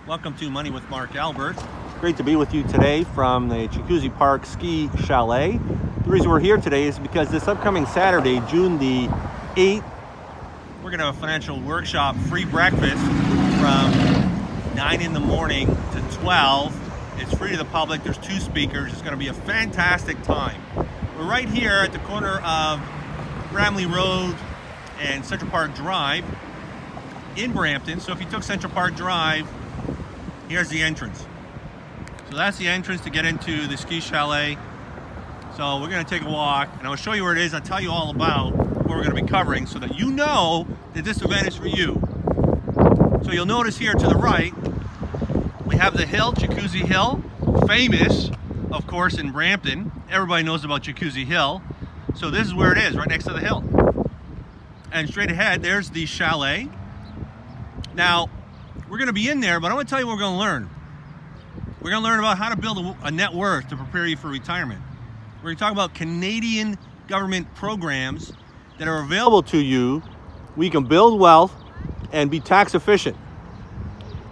Welcome to Money with Mark Albert. Great to be with you today from the Jacuzzi Park Ski Chalet. The reason we're here today is because this upcoming Saturday, June the 8th, we're going to have a financial workshop, free breakfast from 9 in the morning to 12. It's free to the public. There's 2 speakers. It's going to be a fantastic time. We're right here at the corner of Bramley Road and Central Park Drive in Brampton. So if you took Central Park Drive, here's the entrance. So that's the entrance to get into the ski chalet. So we're going to take a walk and I'll show you where it is. I'll tell you all about what we're going to be covering so that you know that this event is for you. So you'll notice here to the right, we have the hill, Jacuzzi Hill, famous, of course, in Brampton. Everybody knows about Jacuzzi Hill. So this is where it is, right next to the hill. And straight ahead, there's the chalet. Now, we're going to be in there, but I want to tell you what we're going to learn. We're going to learn about how to build a net worth to prepare you for retirement. We're going to talk about Canadian government programs that are available to you where you can build wealth and be tax efficient.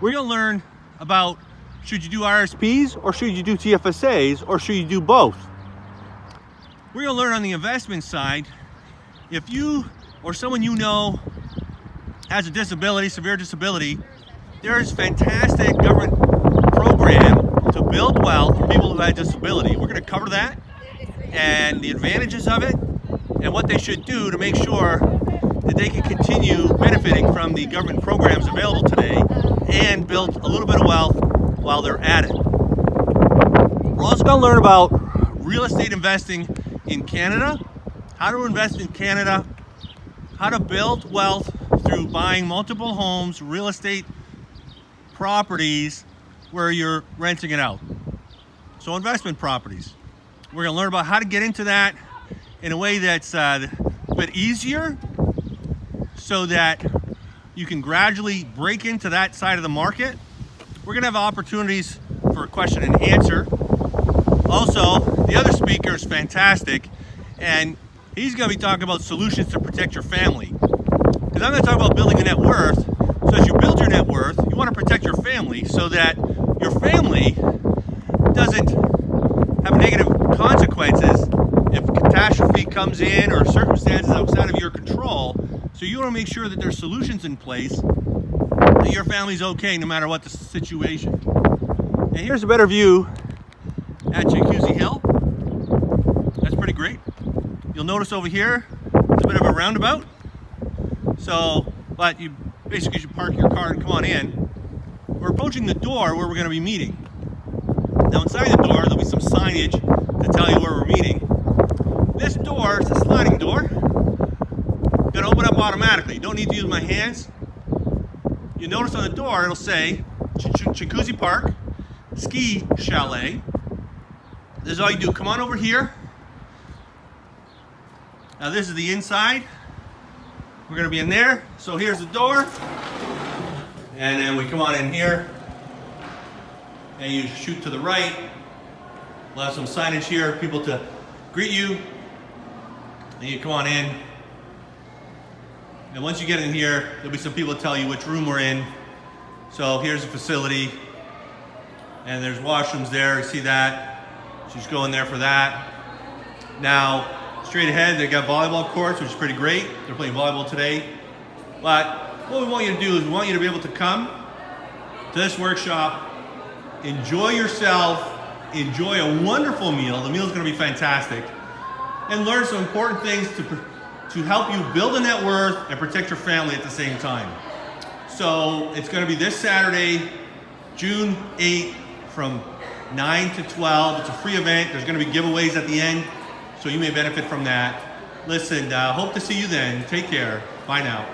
We're going to learn about, should you do RSPs or should you do TFSAs or should you do both? We're going to learn on the investment side, if you or someone you know has a disability, severe disability, there's fantastic government program to build wealth for people who have disability. We're going to cover that and the advantages of it and what they should do to make sure that they can continue benefiting from the government programs available today and build a little bit of wealth while they're at it. We're also going to learn about real estate investing in Canada, how to invest in Canada, how to build wealth through buying multiple homes, real estate properties where you're renting it out. So investment properties. We're going to learn about how to get into that in a way that's a bit easier so that you can gradually break into that side of the market. We're going to have opportunities for a question and answer. Also, the other speaker is fantastic, and he's going to be talking about solutions to protect your family. Because I'm going to talk about building a net worth. So as you build your net worth, you want to protect your family so that your family doesn't have negative consequences if catastrophe comes in or circumstances outside of your control. So you want to make sure that there's solutions in place that your family's okay no matter what the situation. And here's a better view at Jacuzzi Hill. That's pretty great. You'll notice over here, it's a bit of a roundabout. So, but you basically should park your car and come on in. We're approaching the door where we're going to be meeting. Now inside the door, there'll be some signage to tell you where we're meeting. This door is a sliding door. It's going to open up automatically. You don't need to use my hands. You notice on the door, it'll say Jacuzzi Park Ski Chalet. This is all you do. Come on over here. Now this is the inside. We're going to be in there. So here's the door. And then we come on in here. And you shoot to the right. We'll have some signage here, people to greet you. And you come on in. And once you get in here, there'll be some people to tell you which room we're in. So here's the facility. And there's washrooms there. You see that? Just go in there for that. Now, straight ahead, they got volleyball courts, which is pretty great. They're playing volleyball today. But what we want you to do is we want you to be able to come to this workshop, enjoy yourself, enjoy a wonderful meal. The meal is going to be fantastic. And learn some important things to help you build a net worth and protect your family at the same time. So it's going to be this Saturday, June 8th from 9 to 12. It's a free event. There's going to be giveaways at the end. So you may benefit from that. Listen, hope to see you then. Take care. Bye now.